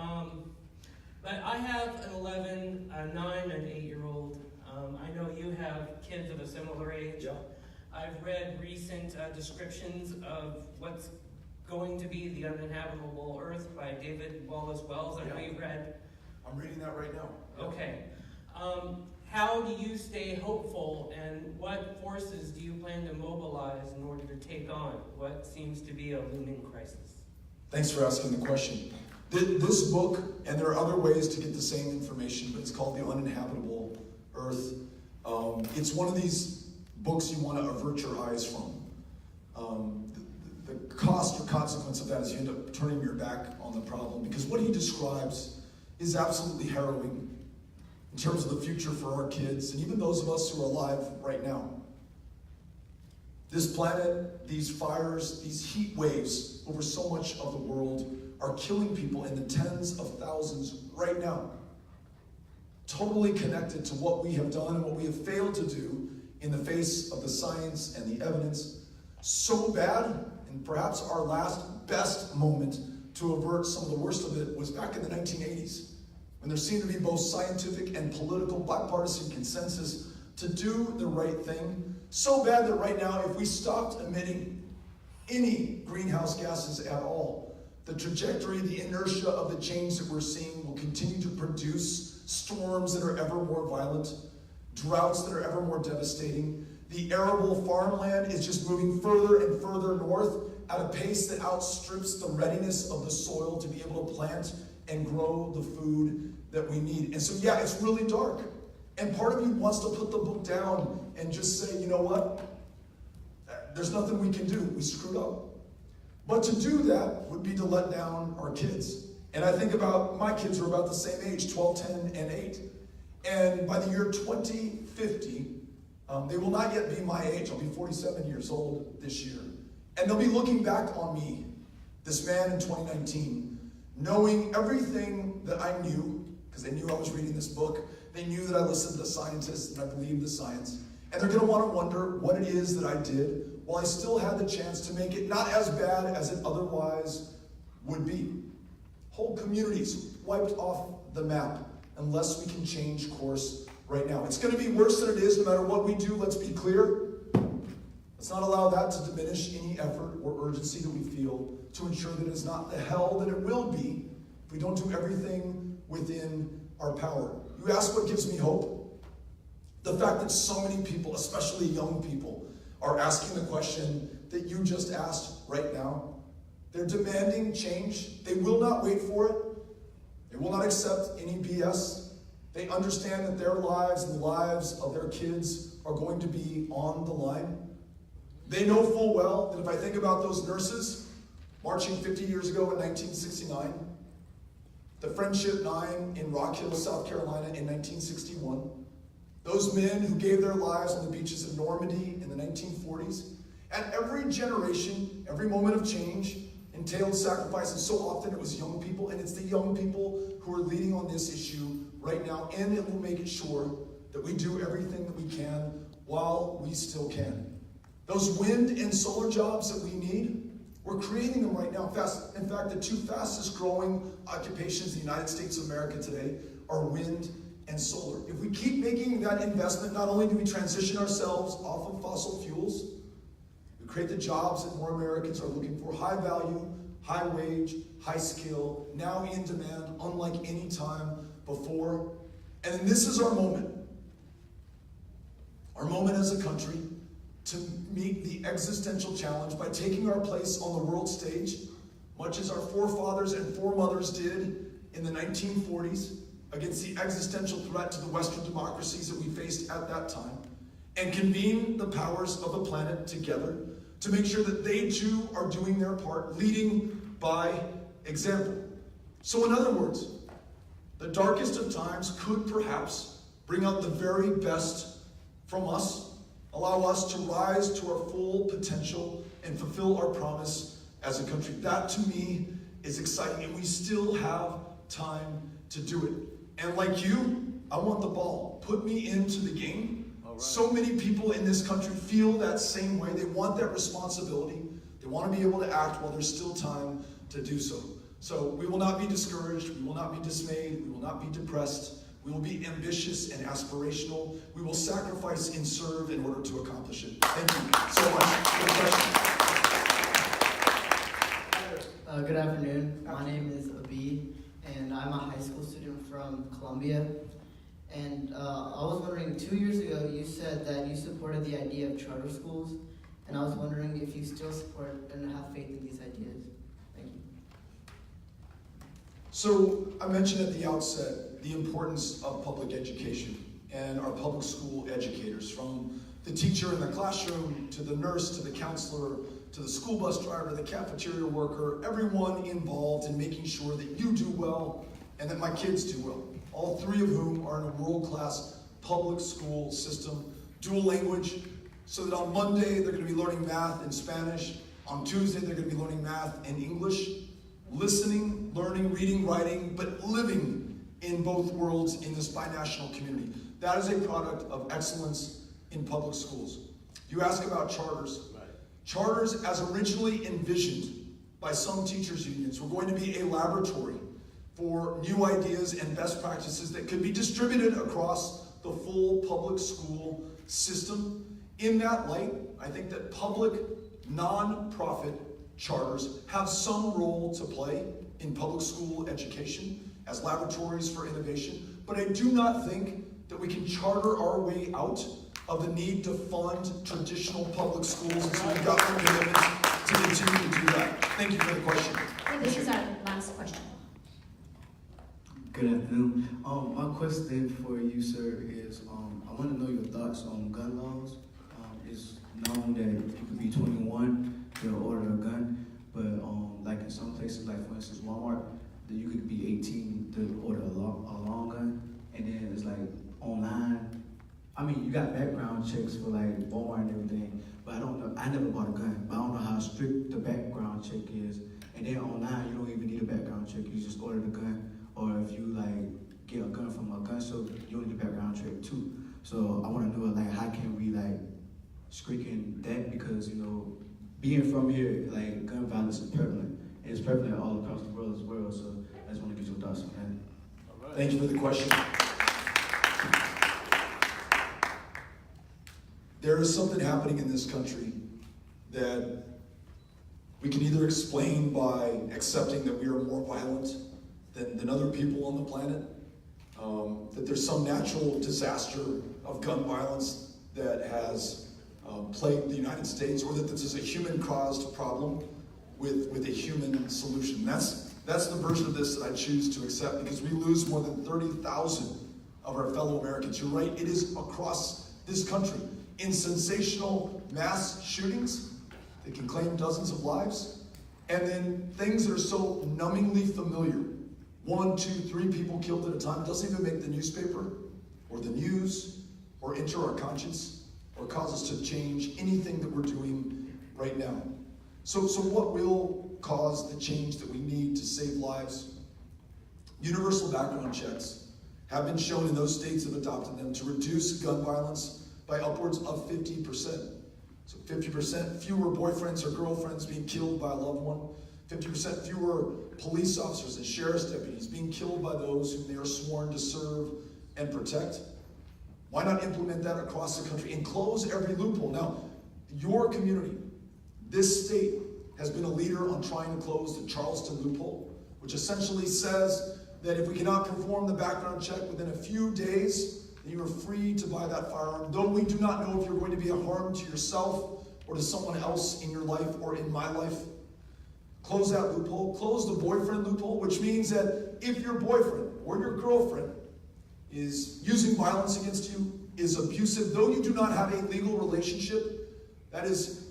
but I have an 11, a 9, and 8-year-old. I know you have kids of a similar age. Yeah. I've read recent descriptions of what's going to be the uninhabitable earth by David Wallace Wells. I know you've read. I'm reading that right now. Okay. How do you stay hopeful, and what forces do you plan to mobilize in order to take on what seems to be a looming crisis? Thanks for asking the question. This book, and there are other ways to get the same information, but it's called The Uninhabitable Earth. It's one of these books you want to avert your eyes from. The cost or consequence of that is you end up turning your back on the problem, because what he describes is absolutely harrowing in terms of the future for our kids, and even those of us who are alive right now. This planet, these fires, these heat waves over so much of the world are killing people in the tens of thousands right now. Totally connected to what we have done and what we have failed to do in the face of the science and the evidence. So bad, and perhaps our last best moment to avert some of the worst of it was back in the 1980s, when there seemed to be both scientific and political bipartisan consensus to do the right thing. So bad that right now, if we stopped emitting any greenhouse gases at all, the trajectory, the inertia of the change that we're seeing will continue to produce storms that are ever more violent, droughts that are ever more devastating. The arable farmland is just moving further and further north at a pace that outstrips the readiness of the soil to be able to plant and grow the food that we need. And so, yeah, it's really dark. And part of you wants to put the book down and just say, you know what? There's nothing we can do. We screwed up. But to do that would be to let down our kids. And I think about my kids who are about the same age, 12, 10, and 8. And by the year 2050, they will not yet be my age. I'll be 47 years old this year. And they'll be looking back on me, this man in 2019, knowing everything that I knew, because they knew I was reading this book. They knew that I listened to scientists and I believed the science. And they're going to want to wonder what it is that I did while I still had the chance to make it not as bad as it otherwise would be. Whole communities wiped off the map unless we can change course right now. It's going to be worse than it is no matter what we do, let's be clear. Let's not allow that to diminish any effort or urgency that we feel to ensure that it's not the hell that it will be if we don't do everything within our power. You ask what gives me hope? The fact that so many people, especially young people, are asking the question that you just asked right now. They're demanding change. They will not wait for it. They will not accept any BS. They understand that their lives and the lives of their kids are going to be on the line. They know full well that if I think about those nurses marching 50 years ago in 1969, the Friendship 9 in Rock Hill, South Carolina in 1961, those men who gave their lives on the beaches of Normandy in the 1940s, and every generation, every moment of change entailed sacrifice, and so often it was young people, and it's the young people who are leading on this issue right now, and it will make it sure that we do everything that we can while we still can. Those wind and solar jobs that we need, we're creating them right now. In fact, the two fastest growing occupations in the United States of America today are wind and solar. If we keep making that investment, not only do we transition ourselves off of fossil fuels, we create the jobs that more Americans are looking for: high value, high wage, high skill, now in demand, unlike any time before. And then this is our moment as a country to meet the existential challenge by taking our place on the world stage, much as our forefathers and foremothers did in the 1940s, against the existential threat to the Western democracies that we faced at that time, and convene the powers of the planet together to make sure that they too are doing their part, leading by example. So in other words, the darkest of times could perhaps bring out the very best from us, allow us to rise to our full potential and fulfill our promise as a country. That to me is exciting, and we still have time to do it. And like you, I want the ball. Put me into the game. Right. So many people in this country feel that same way. They want that responsibility. They want to be able to act while there's still time to do so. So we will not be discouraged. We will not be dismayed. We will not be depressed. We will be ambitious and aspirational. We will sacrifice and serve in order to accomplish it. Thank you so much. Good question. Good afternoon. My name is Abi, and I'm a high school student from Columbia. And I was wondering, 2 years ago, you said that you supported the idea of charter schools, and I was wondering if you still support and have faith in these ideas. Thank you. So I mentioned at the outset the importance of public education and our public school educators, from the teacher in the classroom to the nurse to the counselor to the school bus driver, the cafeteria worker, everyone involved in making sure that you do well and that my kids do well. All three of whom are in a world-class public school system, dual language, so that on Monday they're going to be learning math and Spanish, on Tuesday they're going to be learning math and English, listening, learning, reading, writing, but living in both worlds in this binational community. That is a product of excellence in public schools. You ask about charters. Charters, as originally envisioned by some teachers' unions, were going to be a laboratory for new ideas and best practices that could be distributed across the full public school system. In that light, I think that public, non-profit charters have some role to play in public school education as laboratories for innovation, but I do not think that we can charter our way out of the need to fund traditional public schools, and so we've got our commitment to continue to do that. Thank you for the question. And this is our last question. Good afternoon. My question for you, sir, is I want to know your thoughts on gun laws. It's known that you could be 21 to order a gun, but like in some places, like for instance Walmart, that you could be 18 to order a long gun, and then it's like online. I mean, you got background checks for like Walmart and everything, but I don't know. I never bought a gun, but I don't know how strict the background check is. And then online, you don't even need a background check. You just order the gun. Or if you like get a gun from a gun store, you need a background check too. So I want to know like how can we like streaking that, because you know being from here, like gun violence is prevalent, and it's prevalent all across the world as well. So I just want to get your thoughts on that. All right. Thank you for the question. There is something happening in this country that we can either explain by accepting that we are more violent than other people on the planet, that there's some natural disaster of gun violence that has plagued the United States, or that this is a human-caused problem with a human solution. That's the version of this that I choose to accept, because we lose more than 30,000 of our fellow Americans. You're right, it is across this country in sensational mass shootings that can claim dozens of lives, and then things that are so numbingly familiar. 1, 2, 3 people killed at a time doesn't even make the newspaper or the news or enter our conscience or cause us to change anything that we're doing right now. So what will cause the change that we need to save lives? Universal background checks have been shown in those states that have adopted them to reduce gun violence by upwards of 50%. So 50% fewer boyfriends or girlfriends being killed by a loved one, 50% fewer police officers and sheriff's deputies being killed by those whom they are sworn to serve and protect. Why not implement that across the country and close every loophole? Now, your community, this state, has been a leader on trying to close the Charleston loophole, which essentially says that if we cannot perform the background check within a few days, then you are free to buy that firearm, though we do not know if you're going to be a harm to yourself or to someone else in your life or in my life. Close that loophole. Close the boyfriend loophole, which means that if your boyfriend or your girlfriend is using violence against you, is abusive, though you do not have a legal relationship, that is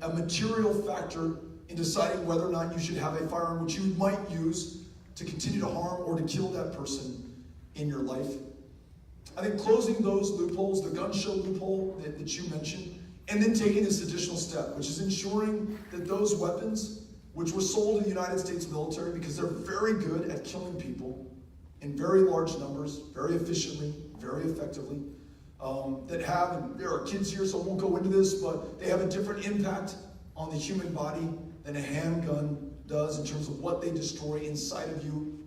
a material factor in deciding whether or not you should have a firearm, which you might use to continue to harm or to kill that person in your life. I think closing those loopholes, the gun show loophole that you mentioned, and then taking this additional step, which is ensuring that those weapons, which were sold in the United States military because they're very good at killing people in very large numbers, very efficiently, very effectively, that have, and there are kids here, so I won't go into this, but they have a different impact on the human body than a handgun does in terms of what they destroy inside of you.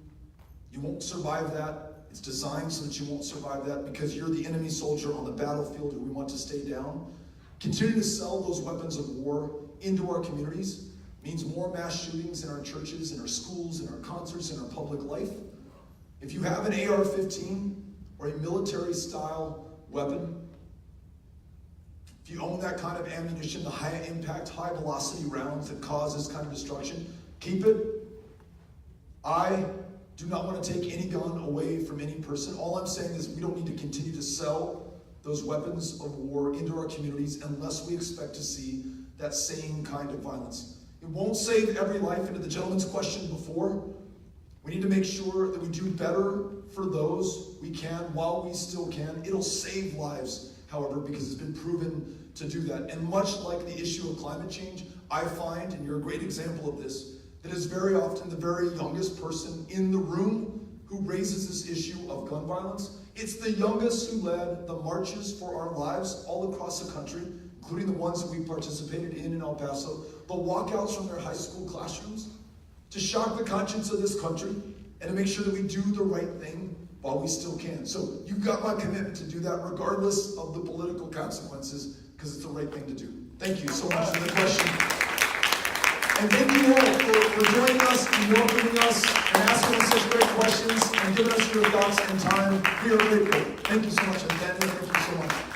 You won't survive that. It's designed so that you won't survive that because you're the enemy soldier on the battlefield who we want to stay down. Continue to sell those weapons of war into our communities means more mass shootings in our churches, in our schools, in our concerts, in our public life. If you have an AR-15 or a military-style weapon, if you own that kind of ammunition, the high-impact, high-velocity rounds that cause this kind of destruction, keep it. I do not want to take any gun away from any person. All I'm saying is we don't need to continue to sell those weapons of war into our communities unless we expect to see that same kind of violence. It won't save every life. And to the gentleman's question before, we need to make sure that we do better for those we can while we still can. It'll save lives, however, because it's been proven to do that. And much like the issue of climate change, I find, and you're a great example of this, that is very often the very youngest person in the room who raises this issue of gun violence. It's the youngest who led the marches for our lives all across the country, including the ones that we participated in El Paso, the walkouts from their high school classrooms, to shock the conscience of this country and to make sure that we do the right thing while we still can. So you've got my commitment to do that regardless of the political consequences, because it's the right thing to do. Thank you so much for the question. And thank you all for joining us and welcoming us and asking us such great questions and giving us your thoughts and time. We are grateful. Thank you so much. And Daniel, thank you so much.